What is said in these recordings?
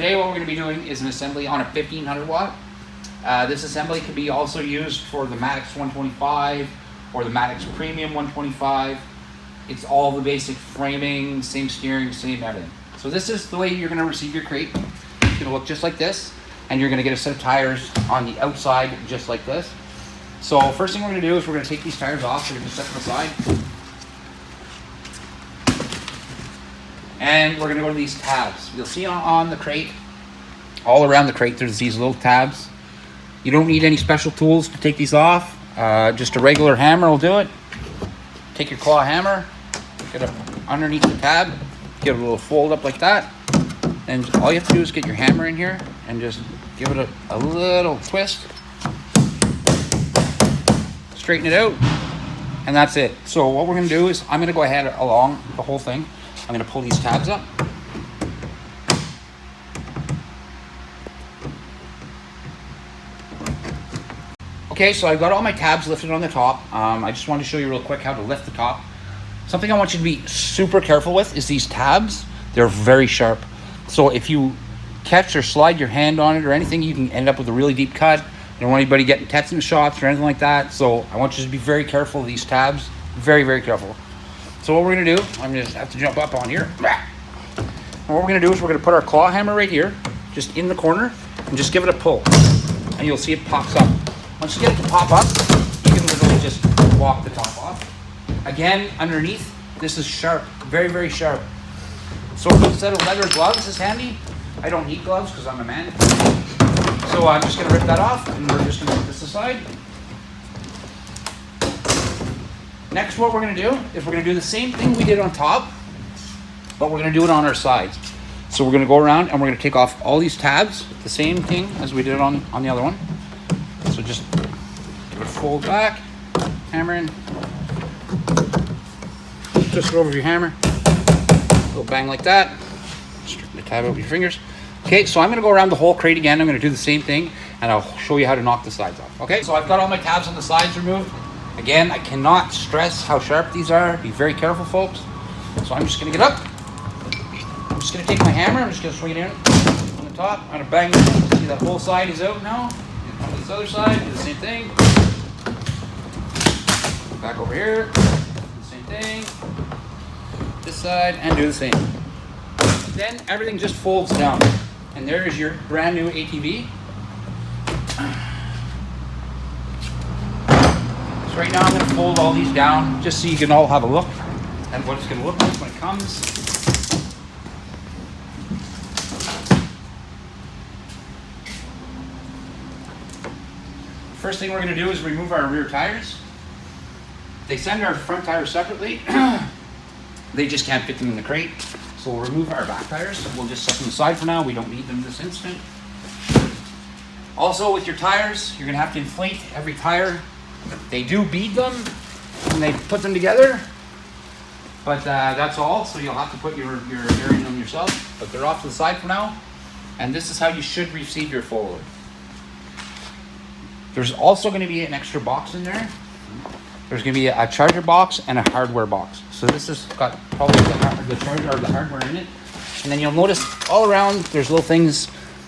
today what we're going to be doing is an assembly on a 1500 watt. This assembly could be also used for the Maddox 125 or the Maddox Premium 125. It's all the basic framing, same steering, same everything. So this is the way you're going to receive your crate. It's going to look just like this, and you're going to get a set of tires on the outside just like this. So first thing we're going to do is we're going to take these tires off. We're going to set them aside. And we're going to go to these tabs. You'll see on the crate, all around the crate, there's these little tabs. You don't need any special tools to take these off. Just a regular hammer will do it. Take your claw hammer, get it underneath the tab, get a little fold up like that. And all you have to do is get your hammer in here and just give it a little twist. Straighten it out. And that's it. So what we're going to do is I'm going to go ahead along the whole thing. I'm going to pull these tabs up. Okay, so I've got all my tabs lifted on the top. I just wanted to show you real quick how to lift the top. Something I want you to be super careful with is these tabs. They're very sharp. So if you catch or slide your hand on it or anything, you can end up with a really deep cut. I don't want anybody getting tetanus shots or anything like that. So I want you to be very careful of these tabs. Very, very careful. So what we're going to do, I'm going to have to jump up on here. And what we're going to do is we're going to put our claw hammer right here, just in the corner, and just give it a pull. And you'll see it pops up. Once you get it to pop up, you can literally just walk the top off. Again, underneath, this is sharp, very, very sharp. So a set of leather gloves is handy. I don't need gloves because I'm a man. So I'm just going to rip that off, and we're just going to put this aside. Next, what we're going to do is we're going to do the same thing we did on top, but we're going to do it on our sides. So we're going to go around and we're going to take off all these tabs, the same thing as we did on the other one. So just give it a fold back, hammer in, twist it over your hammer, a little bang like that, straighten the tab out with your fingers. Okay, so I'm going to go around the whole crate again. I'm going to do the same thing, and I'll show you how to knock the sides off. Okay, so I've got all my tabs on the sides removed. Again, I cannot stress how sharp these are. Be very careful, folks. So I'm just going to get up. I'm just going to take my hammer. I'm just going to swing it in on the top. I'm going to bang it in. See that whole side is out now. On this other side, do the same thing. Back over here, do the same thing. This side, and do the same. Then everything just folds down. And there is your brand new ATV. So right now I'm going to fold all these down just so you can all have a look at what it's going to look like when it comes. First thing we're going to do is remove our rear tires. They send our front tires separately. They just can't fit them in the crate. So we'll remove our back tires. We'll just set them aside for now. We don't need them this instant. Also with your tires, you're going to have to inflate every tire. They do bead them when they put them together, but that's all. So you'll have to put your air in them yourself. But they're off to the side for now. And this is how you should receive your forward. There's also going to be an extra box in there. There's going to be a charger box and a hardware box. So this has got probably the charger or the hardware in it. And then you'll notice all around there's little things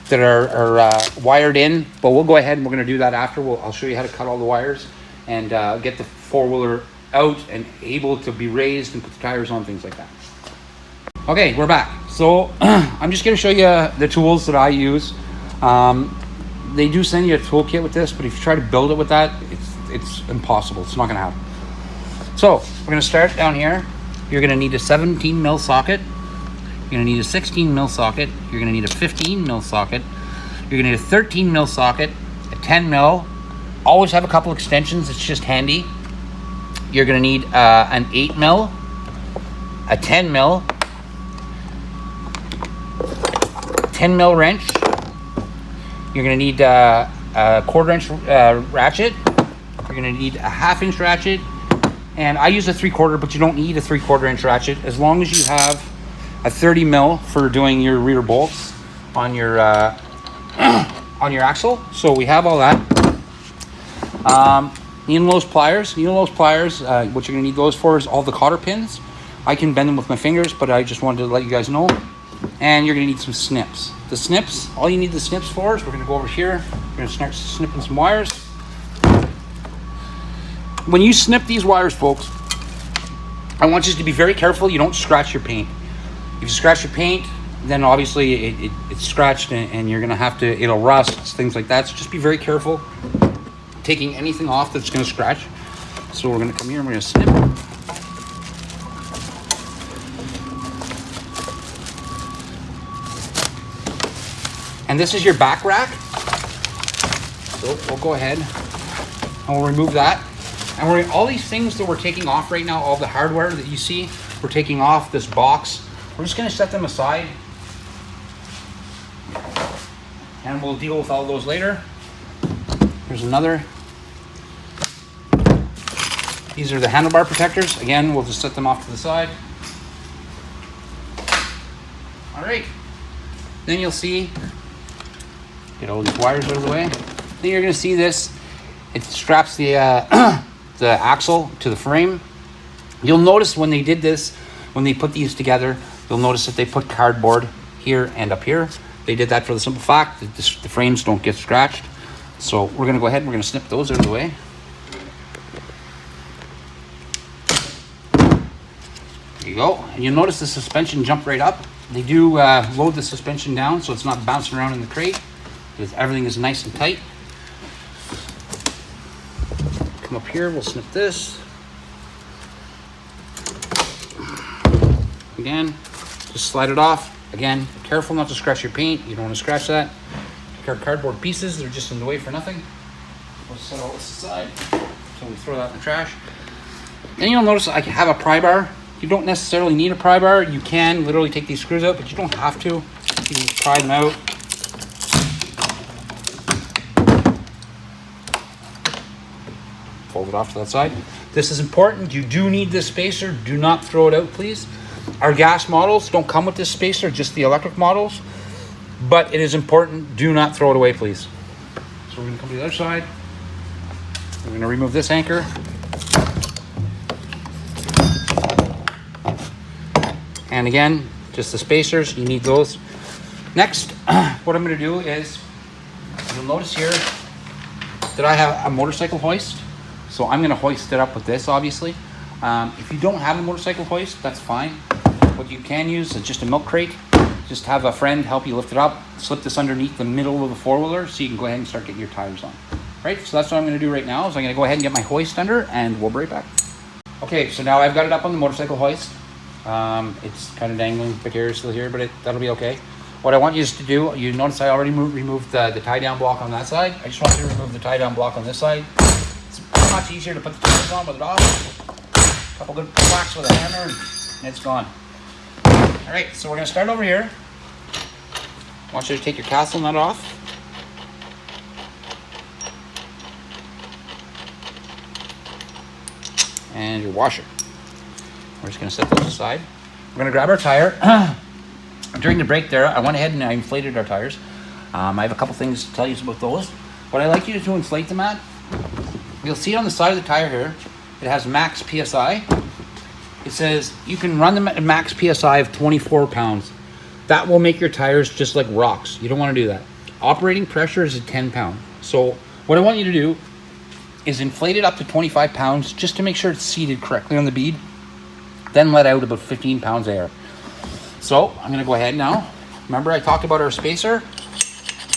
that are wired in. But we'll go ahead and we're going to do that after. I'll show you how to cut all the wires and get the four-wheeler out and able to be raised and put the tires on, things like that. Okay, we're back. So I'm just going to show you the tools that I use. They do send you a toolkit with this, but if you try to build it with that, it's impossible. It's not going to happen. So we're going to start down here. You're going to need a 17 mil socket. You're going to need a 16 mil socket. You're going to need a 15 mil socket. You're going to need a 13 mil socket, a 10 mil. Always have a couple extensions. It's just handy. You're going to need an 8 mil, a 10 mil, 10 mil wrench. You're going to need a 1/4 inch ratchet. You're going to need a 1/2 inch ratchet. And I use a 3/4, but you don't need a 3/4 inch ratchet as long as you have a 30 mil for doing your rear bolts on your axle. So we have all that. Needle nose pliers. What you're going to need those for is all the cotter pins. I can bend them with my fingers, but I just wanted to let you guys know. And you're gonna need some snips. The snips, all you need the snips for is we're gonna go over here. We're gonna start snipping some wires. When you snip these wires, folks, I want you to be very careful you don't scratch your paint. If you scratch your paint, then obviously it's scratched and you're gonna have to, it'll rust, things like that. So just be very careful taking anything off that's gonna scratch. So we're gonna come here and we're gonna snip. And this is your back rack. So we'll go ahead and we'll remove that. And all these things that we're taking off right now, all the hardware that you see, we're taking off this box. We're just gonna set them aside. And we'll deal with all those later. Here's another. These are the handlebar protectors. Again, we'll just set them off to the side. All right. Then you'll see, get all these wires out of the way. Then you're gonna see this. It straps the the axle to the frame. You'll notice when they did this, when they put these together, you'll notice that they put cardboard here and up here. They did that for the simple fact that the frames don't get scratched. So we're gonna go ahead and we're gonna snip those out of the way. There you go. And you'll notice the suspension jump right up. They do load the suspension down so it's not bouncing around in the crate, because everything is nice and tight. Come up here, we'll snip this. Again, just slide it off. Again, careful not to scratch your paint. You don't want to scratch that. Take our cardboard pieces, they're just in the way for nothing. We'll set all this aside so we throw that in the trash. Then you'll notice I have a pry bar. You don't necessarily need a pry bar. You can literally take these screws out, but you don't have to. You can just pry them out. Fold it off to that side. This is important. You do need this spacer. Do not throw it out, please. Our gas models don't come with this spacer, just the electric models. But it is important. Do not throw it away, please. So we're going to come to the other side. We're going to remove this anchor. And again, just the spacers, you need those. Next, what I'm gonna do is, you'll notice here that I have a motorcycle hoist. So I'm gonna hoist it up with this, obviously. If you don't have a motorcycle hoist, that's fine. What you can use is just a milk crate. Just have a friend help you lift it up, slip this underneath the middle of the four-wheeler so you can go ahead and start getting your tires on. Right, so that's what I'm gonna do right now, is I'm gonna go ahead and get my hoist under and we'll be right back. Okay, so now I've got it up on the motorcycle hoist. It's kind of dangling precariously here, but that'll be okay. What I want you to do, you notice I already removed the tie-down block on that side. I just want you to remove the tie-down block on this side. It's much easier to put the tires on with it off. A couple good whacks with a hammer and it's gone. All right, so we're gonna start over here. I want you to take your castle nut off. And your washer. We're just gonna set those aside. We're gonna grab our tire. During the break there, I went ahead and I inflated our tires. I have a couple things to tell you about those. What I like you to inflate them at, you'll see on the side of the tire here, it has max PSI. It says you can run them at a max PSI of 24 pounds. That will make your tires just like rocks. You don't wanna do that. Operating pressure is at 10 pounds. So what I want you to do is inflate it up to 25 pounds just to make sure it's seated correctly on the bead. Then let out about 15 pounds of air. So I'm gonna go ahead now. Remember I talked about our spacer?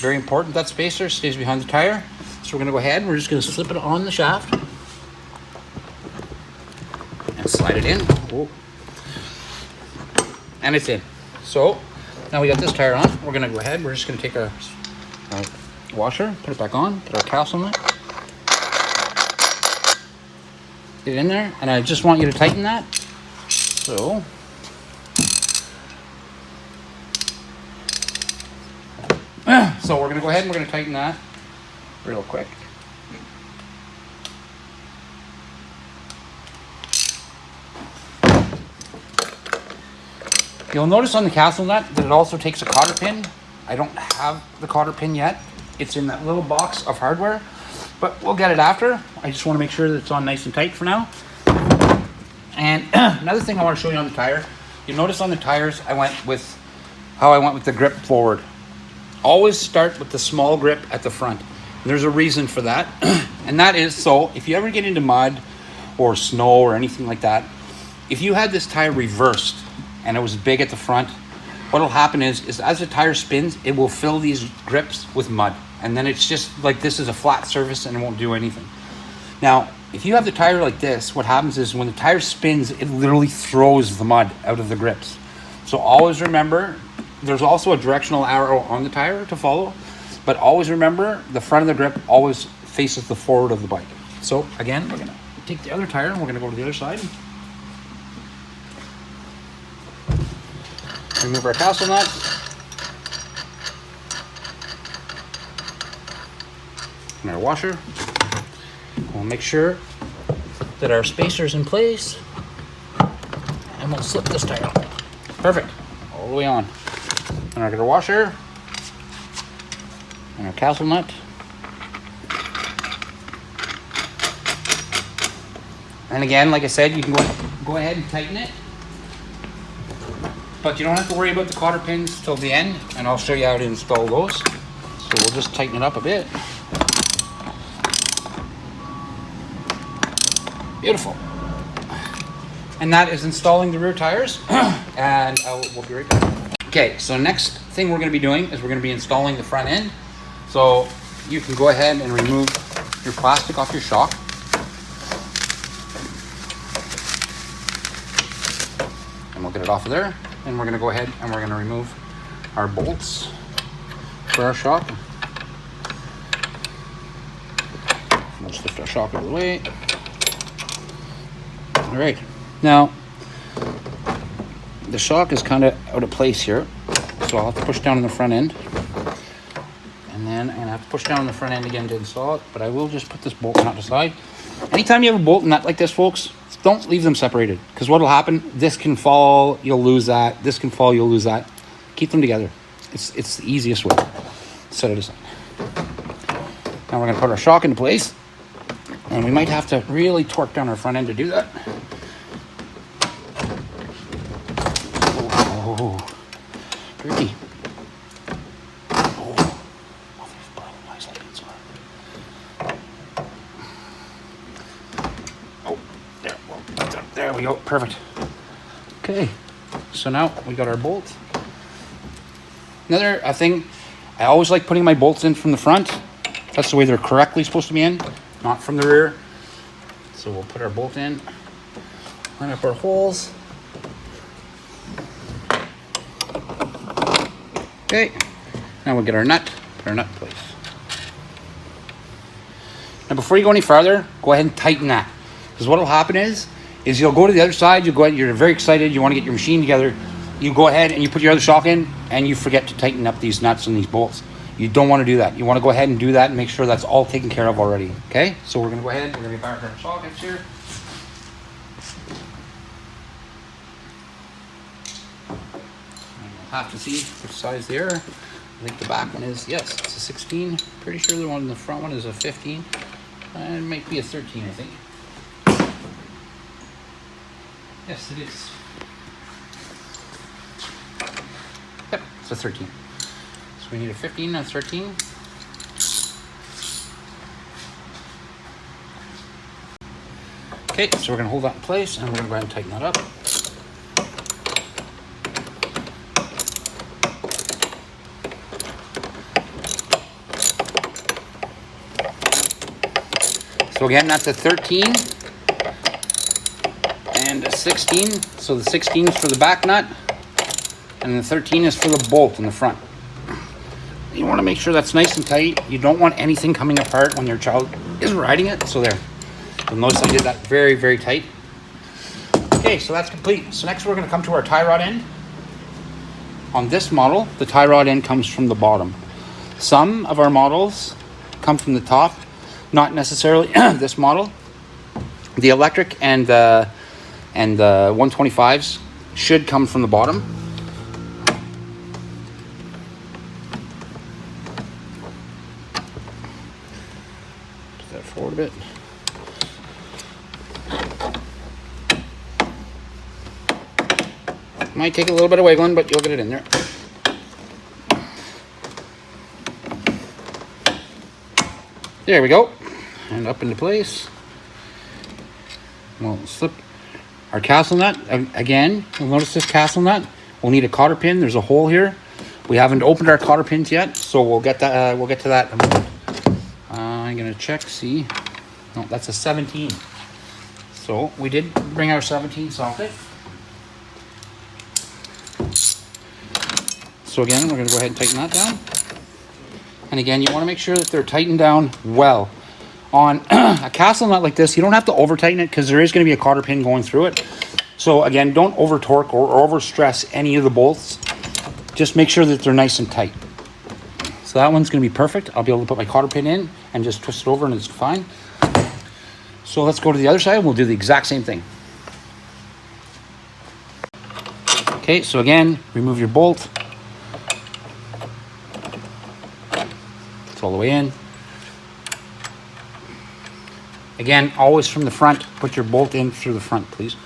Very important, that spacer stays behind the tire. So we're gonna go ahead and we're just gonna slip it on the shaft. And slide it in. Whoa. And it's in. So now we got this tire on. We're gonna go ahead, we're just gonna take our washer, put it back on, put our castle nut. Get it in there, and I just want you to tighten that. So, we're gonna go ahead and we're gonna tighten that real quick. You'll notice on the castle nut that it also takes a cotter pin. I don't have the cotter pin yet. It's in that little box of hardware, but we'll get it after. I just want to make sure that it's on nice and tight for now. And another thing I want to show you on the tire, you'll notice on the tires I went with how I went with the grip forward. Always start with the small grip at the front. There's a reason for that. And that is so if you ever get into mud or snow or anything like that, if you had this tire reversed and it was big at the front, what'll happen is as the tire spins, it will fill these grips with mud. And then it's just like this is a flat surface and it won't do anything. Now, if you have the tire like this, what happens is when the tire spins, it literally throws the mud out of the grips. So always remember, there's also a directional arrow on the tire to follow, but always remember the front of the grip always faces the forward of the bike. So again, we're gonna take the other tire and we're gonna go to the other side. Remove our tassel nut. And our washer. We'll make sure that our spacer's in place. And we'll slip this tire on. Perfect. All the way on. And our gutter washer. And our tassel nut. And again, like I said, you can go ahead and tighten it. But you don't have to worry about the cotter pins till the end, and I'll show you how to install those. So we'll just tighten it up a bit. Beautiful. And that is installing the rear tires, and we'll be right back. Okay, so next thing we're going to be doing is we're going to be installing the front end. So you can go ahead and remove your plastic off your shock. And we'll get it off of there. And we're going to go ahead and we're going to remove our bolts for our shock. We'll just lift our shock out of the way. All right. Now, the shock is kind of out of place here. So I'll have to push down on the front end. And then I'm going to have to push down on the front end again to install it. But I will just put this bolt nut aside. Anytime you have a bolt nut like this, folks, don't leave them separated, because what will happen, this can fall, you'll lose that, this can fall, you'll lose that. Keep them together. It's the easiest way. Set it aside. Now we're going to put our shock into place, and we might have to really torque down our front end to do that. Oh, tricky. There we go, perfect. Okay, so now we got our bolt. Another thing, I always like putting my bolts in from the front. That's the way they're correctly supposed to be in, not from the rear. So we'll put our bolt in, line up our holes. Okay, now we'll get our nut, put our nut in place. Now before you go any farther, go ahead and tighten that. Because what will happen is you'll go to the other side, you're very excited, you want to get your machine together, you go ahead and you put your other shock in, and you forget to tighten up these nuts and these bolts. You don't want to do that. You want to go ahead and do that and make sure that's all taken care of already, okay? So we're going to go ahead, we're going to get back our sockets here. And we'll have to see which size they are. I think the back one is, yes, it's a 16. Pretty sure the one in the front one is a 15. And it might be a 13, I think. Yes, it is. Yep, it's a 13. So we need a 15 and a 13. Okay, so we're going to hold that in place, and we're going to go ahead and tighten that up. So again, that's a 13. And a 16, so the 16 is for the back nut, and the 13 is for the bolt in the front. You want to make sure that's nice and tight. You don't want anything coming apart when your child is riding it. So there. You'll notice I did that very, very tight. Okay, so that's complete. So next we're going to come to our tie rod end. On this model, the tie rod end comes from the bottom. Some of our models come from the top, not necessarily this model. The electric and the 125s should come from the bottom. Put that forward a bit. Might take a little bit of wiggling, but you'll get it in there. There we go. And up into place. We'll slip our castle nut. Again, you'll notice this castle nut. We'll need a cotter pin. There's a hole here. We haven't opened our cotter pins yet, so we'll get that. We'll get to that in a moment. I'm gonna check, see. No, that's a 17. So we did bring our 17 socket. So again, we're gonna go ahead and tighten that down. And again, you wanna make sure that they're tightened down well. On a castle nut like this, you don't have to over tighten it because there is gonna be a cotter pin going through it. So again, don't over torque or over stress any of the bolts. Just make sure that they're nice and tight. So that one's gonna be perfect. I'll be able to put my cotter pin in and just twist it over and it's fine. So let's go to the other side and we'll do the exact same thing. Okay, so again, remove your bolt. It's all the way in. Again, always from the front, put your bolt in through the front, please.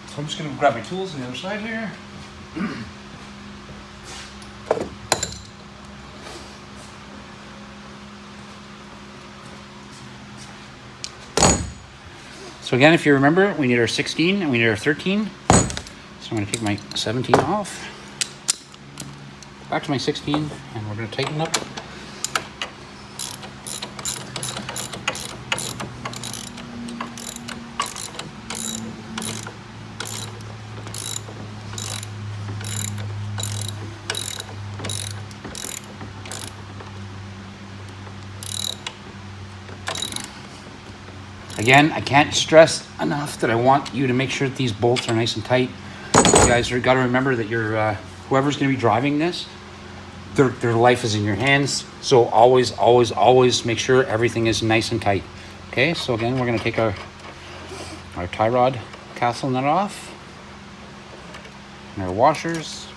So I'm just gonna grab my tools on the other side here. So again, if you remember, we need our 16 and we need our 13. So I'm going to take my 17 off, back to my 16, and we're going to tighten up. Again, I can't stress enough that I want you to make sure that these bolts are nice and tight. You guys have got to remember that you're whoever's going to be driving this, their life is in your hands. So always, always, always make sure everything is nice and tight. Okay, so again, we're going to take our tie rod castle nut off. And our washers.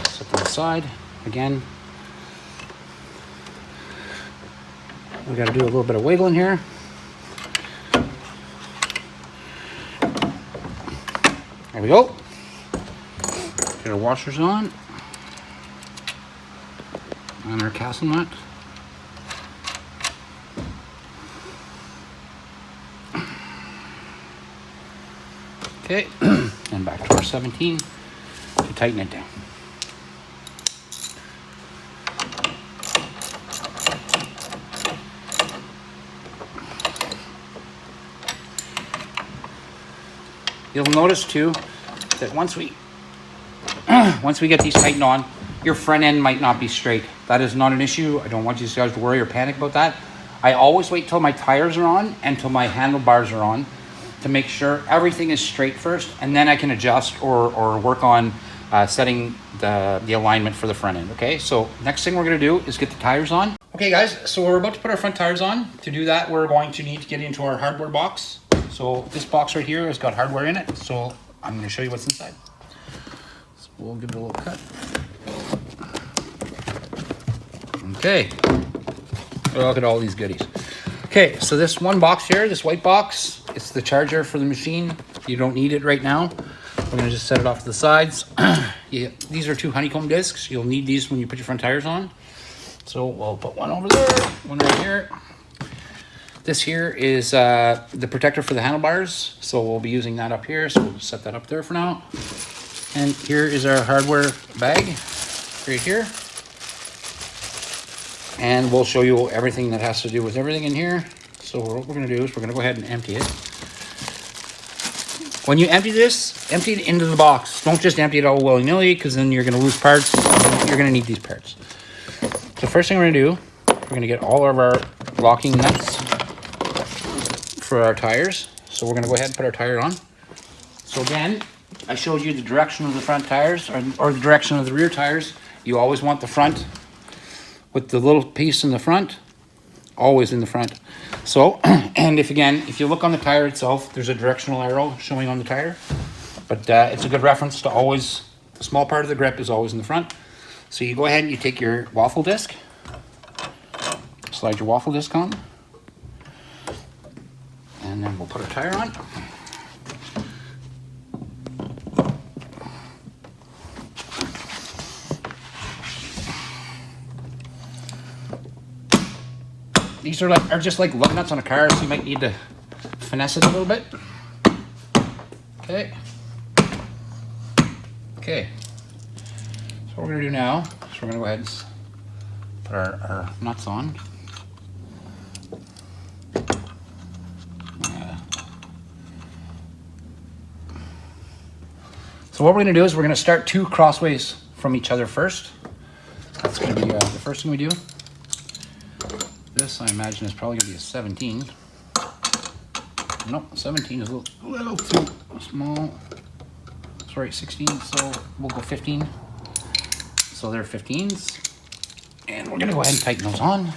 Set them aside. Again, we got to do a little bit of wiggling here. There we go. Get our washers on. And our castle nut. Okay, and back to our 17 to tighten it down. You'll notice too that once we get these tightened on, your front end might not be straight. That is not an issue. I don't want you guys to worry or panic about that. I always wait till my tires are on and till my handlebars are on to make sure everything is straight first, and then I can adjust or work on setting the alignment for the front end. Okay, so next thing we're gonna do is get the tires on. Okay guys, so we're about to put our front tires on. To do that, we're going to need to get into our hardware box. So this box right here has got hardware in it. So I'm gonna show you what's inside. So we'll give it a little cut. Okay, look at all these goodies. Okay, so this one box here, this white box, it's the charger for the machine. You don't need it right now. We're gonna just set it off to the sides. Yeah, these are 2 honeycomb discs. You'll need these when you put your front tires on. So we'll put one over there, one right here. This here is the protector for the handlebars. So we'll be using that up here. So we'll set that up there for now. And here is our hardware bag right here. And we'll show you everything that has to do with everything in here. So what we're gonna do is we're gonna go ahead and empty it. When you empty this, empty it into the box. Don't just empty it all willy-nilly, because then you're gonna lose parts. You're gonna need these parts. So first thing we're gonna do, we're gonna get all of our locking nuts for our tires. So we're gonna go ahead and put our tire on. So again, I showed you the direction of the front tires or the direction of the rear tires. You always want the front with the little piece in the front, always in the front. So, and if you look on the tire itself, there's a directional arrow showing on the tire, but it's a good reference to always, the small part of the grip is always in the front. So you go ahead and you take your waffle disc, slide your waffle disc on, and then we'll put our tire on. These are just like lug nuts on a car, so you might need to finesse it a little bit. Okay. Okay. So what we're gonna do now is we're gonna go ahead and put our nuts on. So what we're gonna do is we're gonna start 2 crossways from each other first. That's gonna be the first thing we do. This, I imagine, is probably gonna be a 17. Nope, 17 is a little too small. Sorry, 16, so we'll go 15. So they're 15s. And we're gonna go ahead and tighten those on.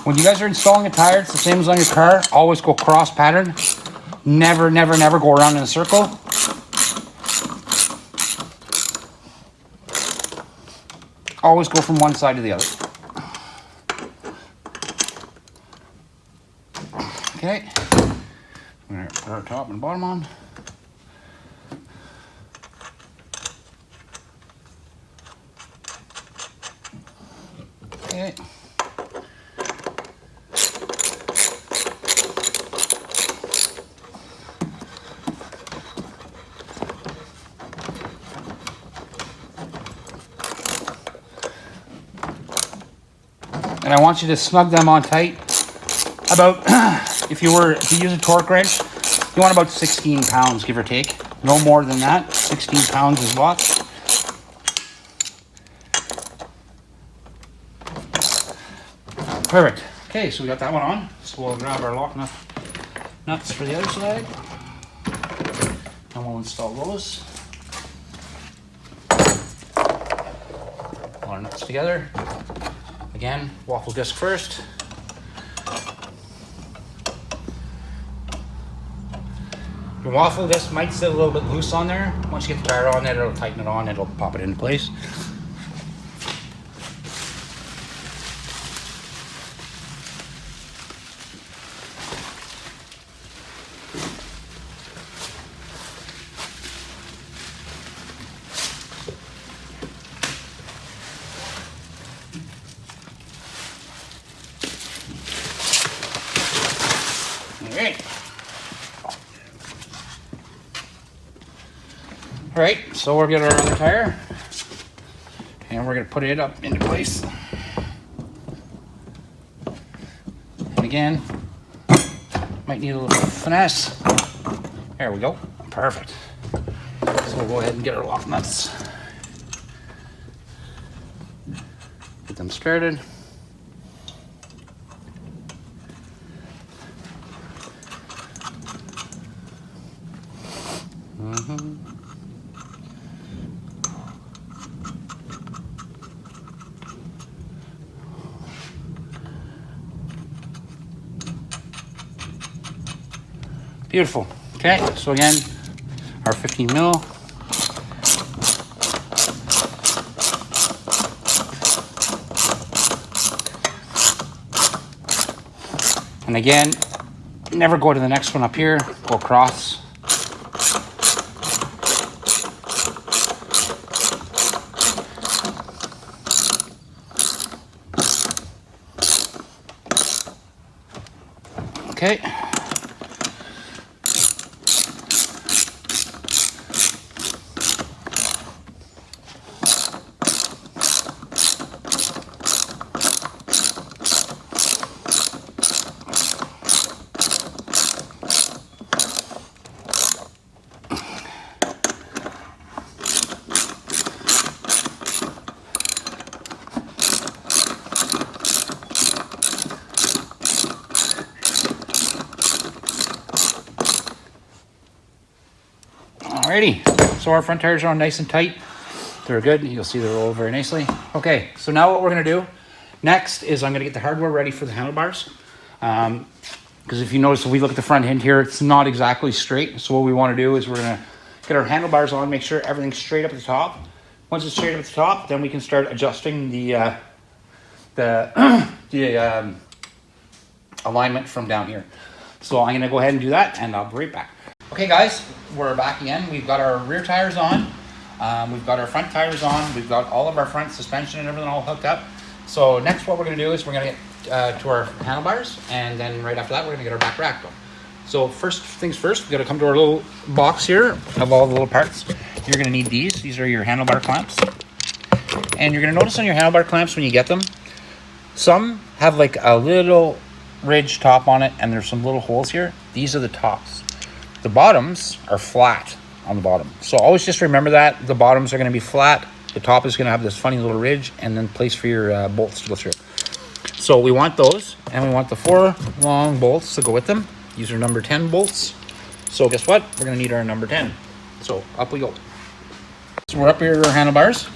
When you guys are installing a tire, it's the same as on your car. Always go cross pattern. Never, never, never go around in a circle. Always go from one side to the other. Okay. We're going to put our top and bottom on. Okay. And I want you to snug them on tight. About, if you use a torque wrench, you want about 16 pounds, give or take. No more than that. 16 pounds is lots. Perfect. Okay, so we got that one on. So we'll grab our lock nuts for the other side. And we'll install those. All our nuts together. Again, waffle disc first. Your waffle disc might sit a little bit loose on there. Once you get the tire on it, it'll tighten it on, it'll pop it into place. All right, so we're gonna get our other tire and we're gonna put it up into place. And again, might need a little finesse. There we go, perfect. So we'll go ahead and get our lock nuts. Get them started. Beautiful. Okay, so again, our 15 mil. And again, never go to the next one up here, go across. Okay. Alrighty, so our front tires are on nice and tight. They're good. You'll see they roll very nicely. Okay, so now what we're gonna do next is I'm gonna get the hardware ready for the handlebars. Because if you notice, if we look at the front end here, it's not exactly straight. So what we wanna do is we're gonna get our handlebars on, make sure everything's straight up at the top. Once it's straight at the top, then we can start adjusting the the alignment from down here. So I'm gonna go ahead and do that, and I'll be right back. Okay guys, we're back again. We've got our rear tires on. We've got our front tires on. We've got all of our front suspension and everything all hooked up. So next what we're gonna do is we're gonna get to our handlebars, and then right after that we're gonna get our back rack going. So first things first, we're gonna come to our little box here of all the little parts. You're gonna need these. These are your handlebar clamps. And you're gonna notice on your handlebar clamps when you get them, some have like a little ridge top on it, and there's some little holes here. These are the tops. The bottoms are flat on the bottom. So always just remember that. The bottoms are gonna be flat. The top is gonna have this funny little ridge, and then place for your bolts to go through. So we want those, and we want the 4 long bolts to go with them. These are number 10 bolts. So guess what? We're gonna need our number 10. So up we go. So we're up here at our handlebars.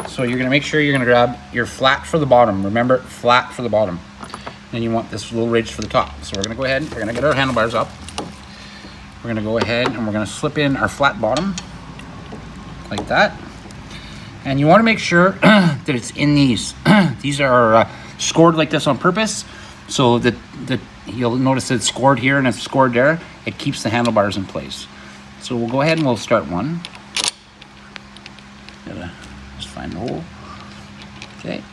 So you're gonna make sure you're gonna grab your flat for the bottom. Remember, flat for the bottom. Then you want this little ridge for the top. So we're gonna go ahead, we're gonna get our handlebars up. We're gonna go ahead and we're gonna slip in our flat bottom, like that. And you wanna make sure that it's in these. These are scored like this on purpose, so that you'll notice it's scored here and it's scored there. It keeps the handlebars in place. So we'll go ahead and we'll start one. Gotta just find the hole. Okay.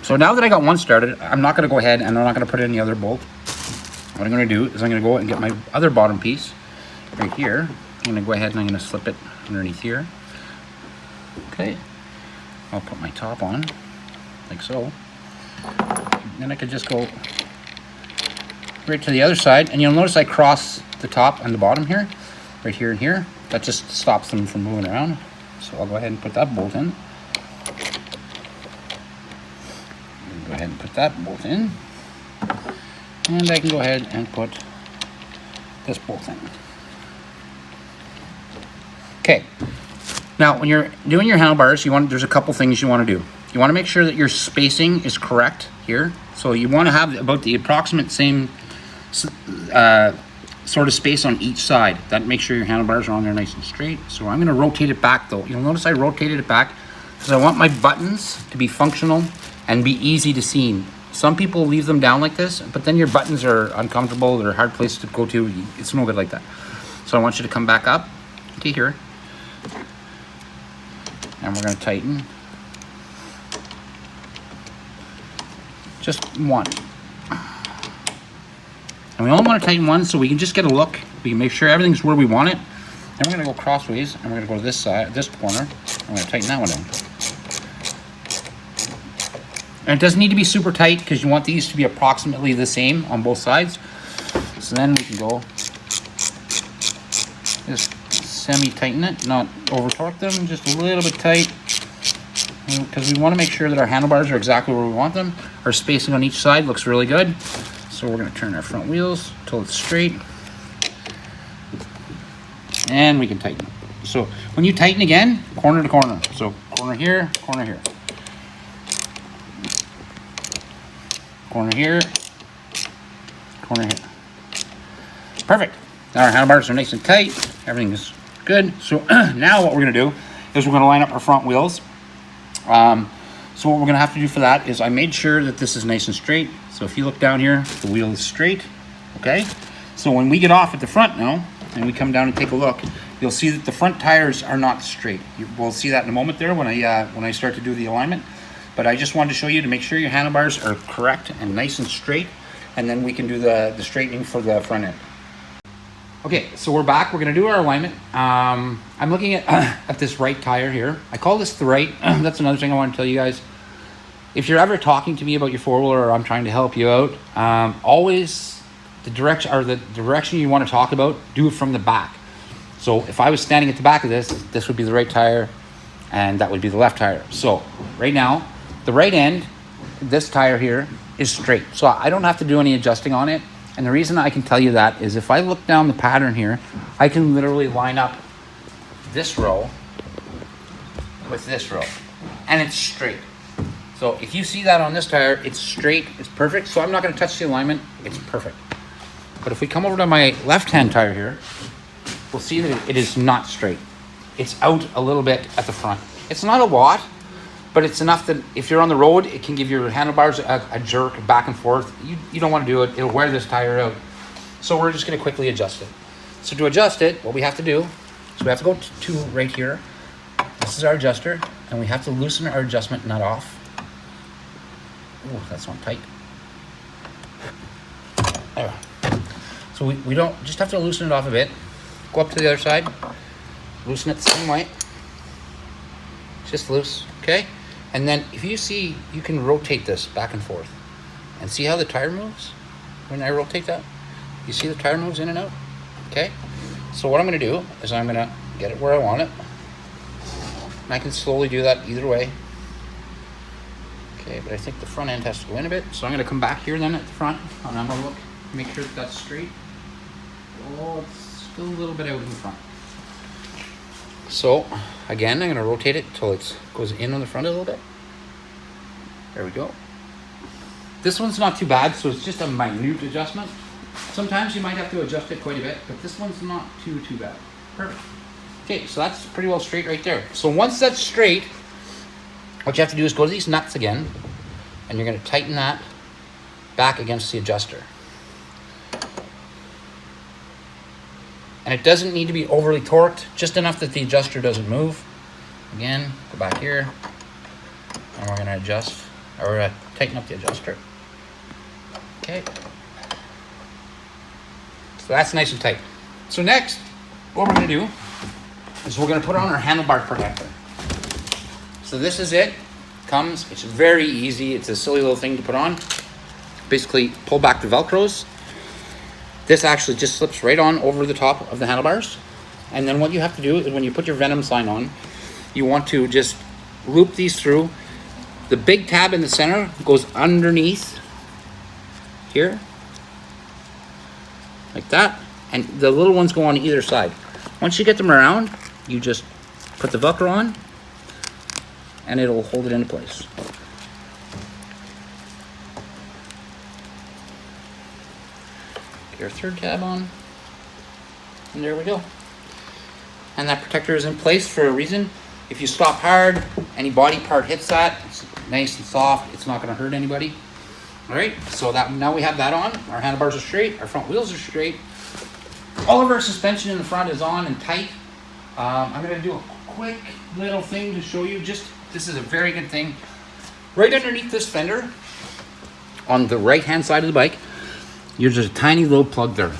So now that I got one started, I'm not gonna go ahead and I'm not gonna put in the other bolt. What I'm gonna do is I'm gonna go and get my other bottom piece right here. I'm gonna go ahead and I'm gonna slip it underneath here. Okay. I'll put my top on, like so. And then I could just go right to the other side, and you'll notice I cross the top and the bottom here, right here and here. That just stops them from moving around. So I'll go ahead and put that bolt in. Go ahead and put that bolt in. And I can go ahead and put this bolt in. Okay. Now, when you're doing your handlebars, there's a couple things you want to do. You want to make sure that your spacing is correct here. So you want to have about the approximate same sort of space on each side. That makes sure your handlebars are on there nice and straight. So I'm going to rotate it back though. You'll notice I rotated it back because I want my buttons to be functional and be easy to see. Some people leave them down like this, but then your buttons are uncomfortable. They're a hard place to go to. It's no good like that. So I want you to come back up to here. And we're going to tighten just one. And we only want to tighten one so we can just get a look. We can make sure everything's where we want it. Then we're going to go crossways, and we're going to go to this side, this corner. I'm going to tighten that one in. And it doesn't need to be super tight because you want these to be approximately the same on both sides. So then we can go just semi-tighten it, not over-torque them, just a little bit tight, because we want to make sure that our handlebars are exactly where we want them. Our spacing on each side looks really good. So we're going to turn our front wheels till it's straight, and we can tighten. So when you tighten again, corner to corner. So corner here, corner here. Corner here, corner here. Perfect. Now our handlebars are nice and tight. Everything is good. So now what we're going to do is we're going to line up our front wheels. So what we're going to have to do for that is I made sure that this is nice and straight. So if you look down here, the wheel is straight. Okay. So when we get off at the front now and we come down and take a look, you'll see that the front tires are not straight. We'll see that in a moment there when I start to do the alignment. But I just wanted to show you to make sure your handlebars are correct and nice and straight, and then we can do the straightening for the front end. Okay, so we're back. We're going to do our alignment. I'm looking at this right tire here. I call this the right. That's another thing I want to tell you guys. If you're ever talking to me about your four-wheeler or I'm trying to help you out, always the direction you want to talk about, do it from the back. So if I was standing at the back of this would be the right tire, and that would be the left tire. So right now, the right end, this tire here, is straight. So I don't have to do any adjusting on it. And the reason I can tell you that is if I look down the pattern here, I can literally line up this row with this row, and it's straight. So if you see that on this tire, it's straight, it's perfect. So I'm not going to touch the alignment, it's perfect. But if we come over to my left-hand tire here, we'll see that it is not straight. It's out a little bit at the front. It's not a lot, but it's enough that if you're on the road, it can give your handlebars a jerk back and forth. You don't want to do it. It'll wear this tire out. So we're just going to quickly adjust it. So to adjust it, what we have to do is we have to go to right here. This is our adjuster, and we have to loosen our adjustment nut off. Oh, that's not tight. There. So we don't just have to loosen it off a bit. Go up to the other side, loosen it the same way. Just loose, okay? And then if you see, you can rotate this back and forth. And see how the tire moves when I rotate that? You see the tire moves in and out, okay? So what I'm gonna do is I'm gonna get it where I want it. And I can slowly do that either way. Okay, but I think the front end has to go in a bit. So I'm gonna come back here then at the front, and I'm gonna look, make sure that that's straight. Oh, it's still a little bit out in the front. So again, I'm gonna rotate it till it goes in on the front a little bit. There we go. This one's not too bad, so it's just a minute adjustment. Sometimes you might have to adjust it quite a bit, but this one's not too bad. Perfect. Okay, so that's pretty well straight right there. So once that's straight, what you have to do is go to these nuts again, and you're gonna tighten that back against the adjuster. And it doesn't need to be overly torqued, just enough that the adjuster doesn't move. Again, go back here, and we're gonna adjust, or tighten up the adjuster. Okay. So that's nice and tight. So next, what we're gonna do is we're gonna put on our handlebar protector. So this is it. Comes, it's very easy. It's a silly little thing to put on. Basically, pull back the Velcros. This actually just slips right on over the top of the handlebars. And then what you have to do is when you put your Venom sign on, you want to just loop these through. The big tab in the center goes underneath here, like that. And the little ones go on either side. Once you get them around, you just put the Velcro on, and it'll hold it into place. Get our third tab on, and there we go. And that protector is in place for a reason. If you stop hard, any body part hits that, it's nice and soft, it's not gonna hurt anybody. All right, so that now we have that on. Our handlebars are straight, our front wheels are straight. All of our suspension in the front is on and tight. I'm gonna do a quick little thing to show you. This is a very good thing. Right underneath this fender, on the right-hand side of the bike, there's a tiny little plug there.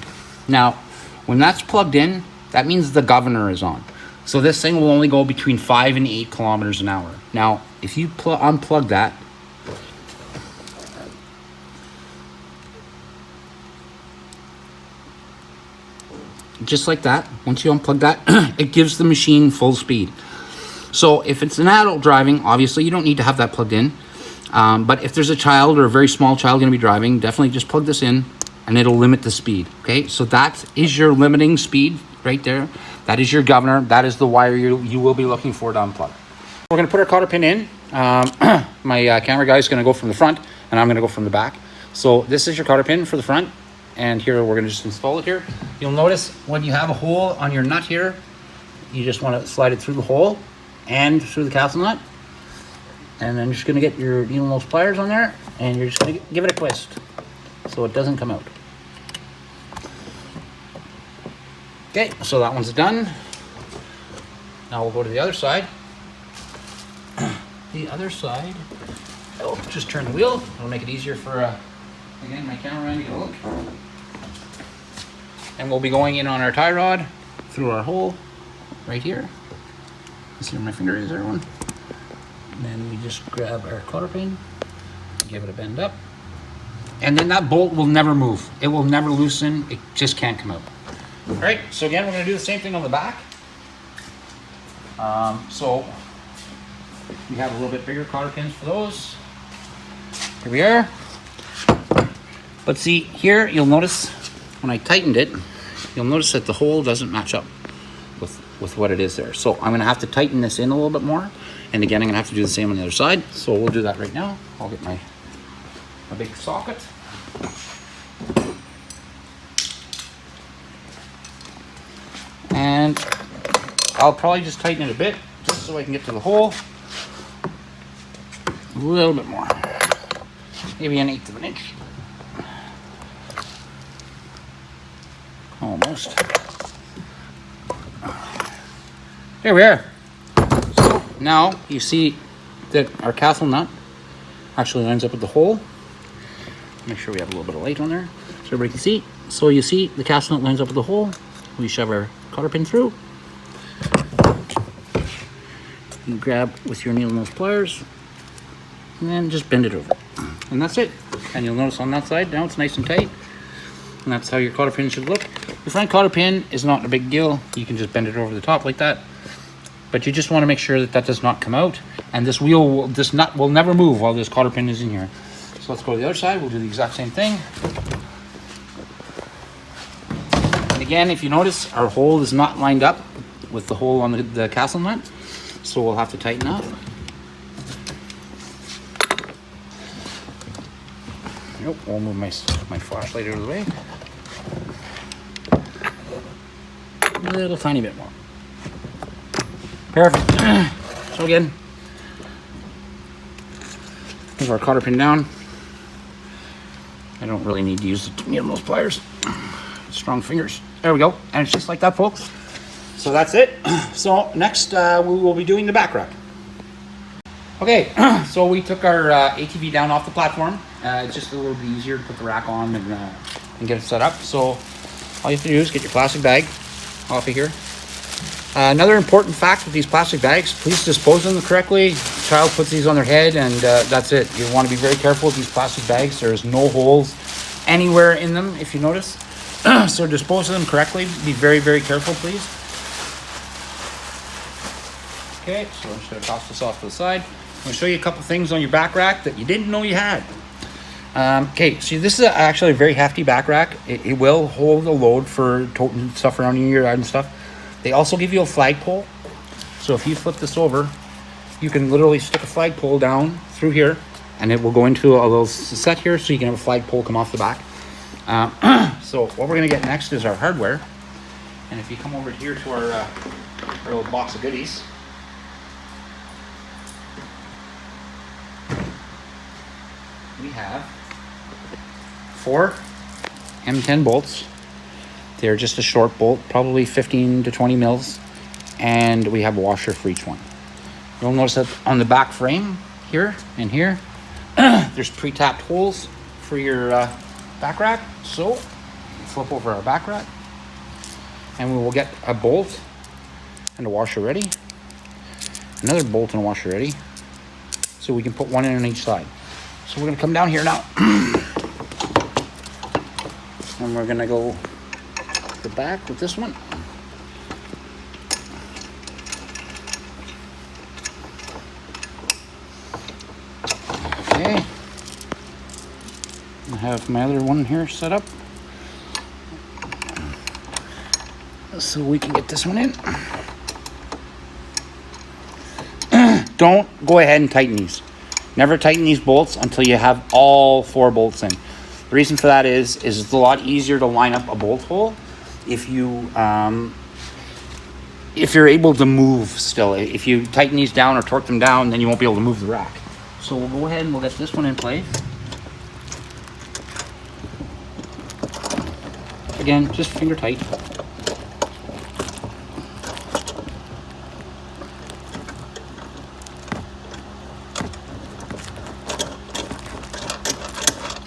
Now, when that's plugged in, that means the governor is on. So this thing will only go between 5 and 8 kilometers an hour. Now, if you unplug that, just like that, once you unplug that, it gives the machine full speed. So if it's an adult driving, obviously you don't need to have that plugged in. But if there's a child or a very small child going to be driving, definitely just plug this in and it'll limit the speed. Okay, so that is your limiting speed right there. That is your governor. That is the wire you will be looking for to unplug. We're going to put our cotter pin in. My camera guy is going to go from the front and I'm going to go from the back. So this is your cotter pin for the front. And here we're going to just install it here. You'll notice when you have a hole on your nut here, you just want to slide it through the hole and through the castle nut. And then you're just going to get your needle nose pliers on there and you're just going to give it a twist so it doesn't come out. Okay, so that one's done. Now we'll go to the other side. The other side, I'll just turn the wheel. It'll make it easier for again, my cameraman to get a look. And we'll be going in on our tie rod through our hole right here. You see where my finger is, everyone? And then we just grab our cotter pin, give it a bend up. And then that bolt will never move. It will never loosen. It just can't come out. All right, so again, we're gonna do the same thing on the back. So we have a little bit bigger cotter pins for those. Here we are. But see, here you'll notice when I tightened it, you'll notice that the hole doesn't match up with what it is there. So I'm gonna have to tighten this in a little bit more. And again, I'm gonna have to do the same on the other side. So we'll do that right now. I'll get my big socket. I'll probably just tighten it a bit, just so I can get to the hole. A little bit more. Maybe 1/8 of an inch. Almost. There we are. So now you see that our castle nut actually lines up with the hole. Make sure we have a little bit of light on there so everybody can see. So you see the castle nut lines up with the hole. We shove our cotter pin through. You grab with your needle nose pliers and then just bend it over. And that's it. And you'll notice on that side now it's nice and tight. And that's how your cotter pin should look. Your front cotter pin is not a big deal. You can just bend it over the top like that. But you just want to make sure that that does not come out. And this wheel, this nut will never move while this cotter pin is in here. So let's go to the other side. We'll do the exact same thing. And again, if you notice, our hole is not lined up with the hole on the castle nut. So we'll have to tighten up. Nope, we'll move my flashlight out of the way. A little tiny bit more. Perfect. So again, move our cotter pin down. I don't really need to use the needle nose pliers. Strong fingers. There we go. And it's just like that, folks. So that's it. So next we will be doing the back rack. Okay, so we took our ATV down off the platform. It's just a little bit easier to put the rack on and get it set up. So all you have to do is get your plastic bag off of here. Another important fact with these plastic bags, please dispose of them correctly. The child puts these on their head and that's it. You want to be very careful with these plastic bags. There's no holes anywhere in them, if you notice. So dispose of them correctly. Be very, very careful, please. Okay, so I'm just going to toss this off to the side. I'm going to show you a couple things on your back rack that you didn't know you had. Okay, so this is actually a very hefty back rack. It will hold a load for toting stuff around your yard and stuff. They also give you a flagpole. So if you flip this over, you can literally stick a flagpole down through here and it will go into a little set here so you can have a flagpole come off the back. So what we're going to get next is our hardware. And if you come over here to our little box of goodies, we have 4 M10 bolts. They're just a short bolt, probably 15 to 20 mils, and we have a washer for each one. You'll notice that on the back frame here and here, there's pre-tapped holes for your back rack. So flip over our back rack, and we will get a bolt and a washer ready, another bolt and a washer ready, so we can put one in on each side. So we're going to come down here now, and we're going to go the back with this one. Okay, I have my other one here set up so we can get this one in. Don't go ahead and tighten these. Never tighten these bolts until you have all 4 bolts in. The reason for that is it's a lot easier to line up a bolt hole if you're able to move still. If you tighten these down or torque them down, then you won't be able to move the rack. So we'll go ahead and we'll get this one in place. Again, just finger tight.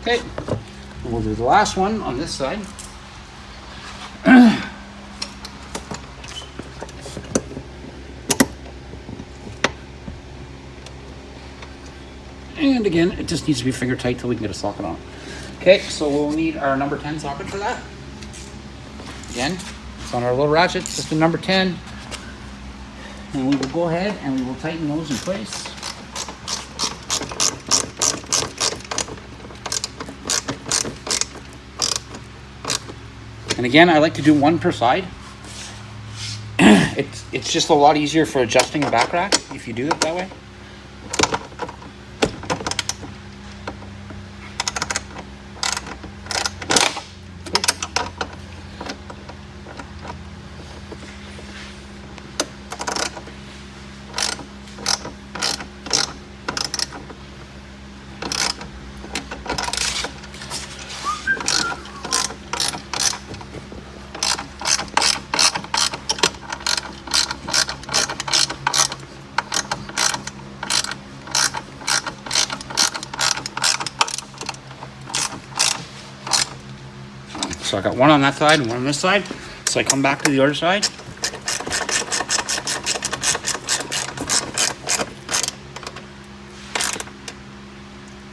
Okay, we'll do the last one on this side. And again, it just needs to be finger tight till we can get a socket on. Okay, so we'll need our number 10 socket for that. Again, it's on our little ratchet, just a number 10. And we will go ahead and we will tighten those in place. And again, I like to do one per side. It's just a lot easier for adjusting the back rack if you do it that way. So I got one on that side and one on this side. So I come back to the other side.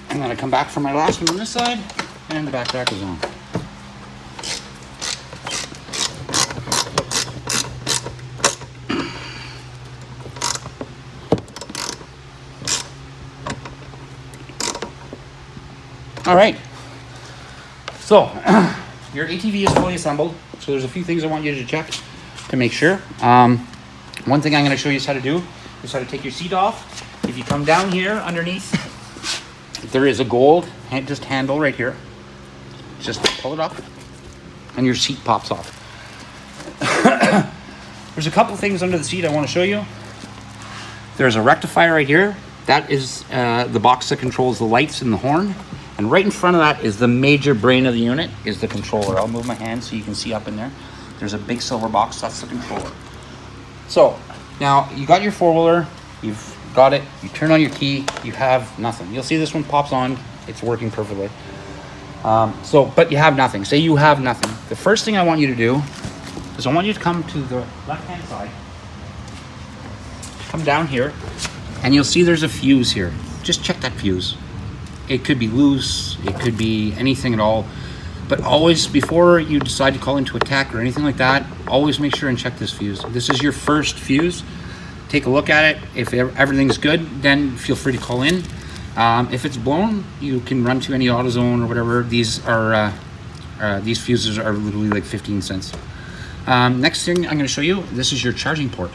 And then I come back for my last one on this side, and the backpack is on. All right, so your ATV is fully assembled. So there's a few things I want you to check to make sure. One thing I'm going to show you how to do is how to take your seat off. If you come down here underneath, there is a gold handle right here. Just pull it up and your seat pops off. There's a couple things under the seat I want to show you. There's a rectifier right here. That is the box that controls the lights and the horn. And right in front of that is the major brain of the unit, is the controller. I'll move my hand so you can see up in there. There's a big silver box, that's the controller. So now you got your four-wheeler, you've got it, you turn on your key, you have nothing. You'll see this one pops on, it's working perfectly. But you have nothing. Say you have nothing. The first thing I want you to do is I want you to come to the left-hand side, come down here, and you'll see there's a fuse here. Just check that fuse. It could be loose, it could be anything at all, but always, before you decide to call into attack or anything like that, always make sure and check this fuse. This is your first fuse. Take a look at it. If everything's good, then feel free to call in. If it's blown, you can run to any AutoZone or whatever. These fuses are literally like 15 cents. Next thing I'm going to show you, this is your charging port.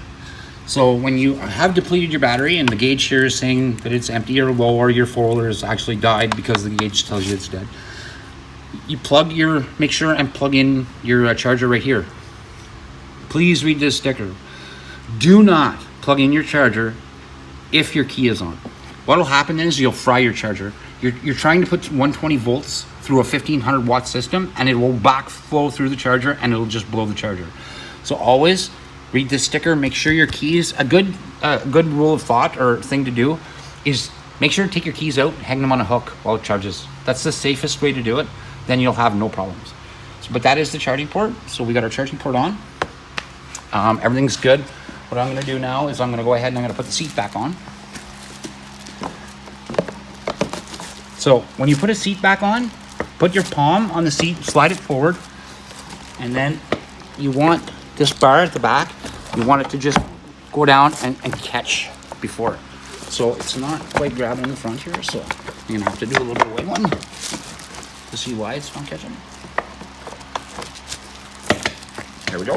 So when you have depleted your battery and the gauge here is saying that it's empty or low, or your four-wheeler has actually died because the gauge tells you it's dead, you make sure and plug in your charger right here. Please read this sticker. Do not plug in your charger if your key is on. What will happen is you'll fry your charger. You're trying to put 120 volts through a 1500 watt system, and it will backflow through the charger and it'll just blow the charger. So always read this sticker. Make sure your keys, a good rule of thought or thing to do is make sure to take your keys out and hang them on a hook while it charges. That's the safest way to do it. Then you'll have no problems. But that is the charging port. So we got our charging port on. Everything's good. What I'm going to do now is I'm going to go ahead and I'm going to put the seat back on. So when you put a seat back on, put your palm on the seat, slide it forward, and then you want this bar at the back, you want it to just go down and catch before it. So it's not quite grabbing in the front here, so you're going to have to do a little bit of wiggling to see why it's not catching. There we go.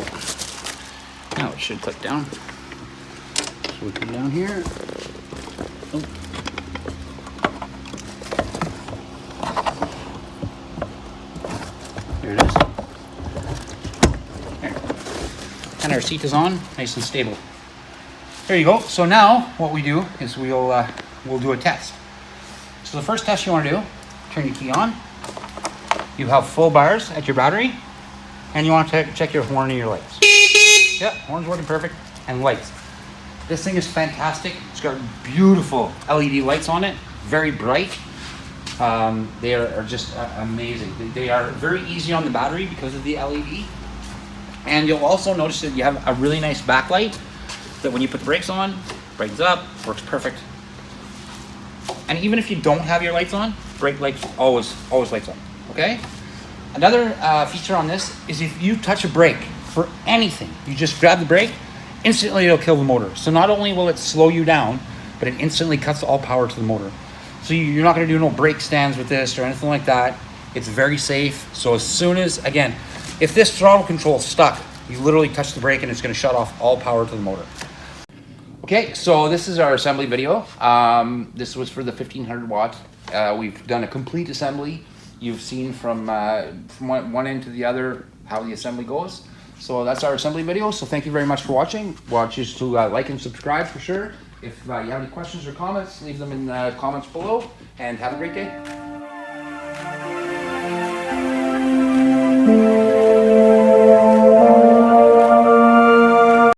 Now it should click down. So we come down here. Oh. There it is. There. And our seat is on, nice and stable. There you go. So now what we do is we'll do a test. So the first test you want to do, turn your key on. You have full bars at your battery, and you want to check your horn and your lights. Yep, horn's working perfect, and lights. This thing is fantastic. It's got beautiful LED lights on it, very bright. They are just amazing. They are very easy on the battery because of the LED. And you'll also notice that you have a really nice backlight that when you put the brakes on, brightens up, works perfect. And even if you don't have your lights on, brake lights always lights on, okay? Another feature on this is if you touch a brake for anything, you just grab the brake, instantly it'll kill the motor. So not only will it slow you down, but it instantly cuts all power to the motor. So you're not gonna do no brake stands with this or anything like that. It's very safe. So as soon as, again, if this throttle control is stuck, you literally touch the brake and it's gonna shut off all power to the motor. Okay, so this is our assembly video. This was for the 1500 watt. We've done a complete assembly. You've seen from one end to the other how the assembly goes. So that's our assembly video. So thank you very much for watching. Want you to like and subscribe for sure. If you have any questions or comments, leave them in the comments below, and have a great day.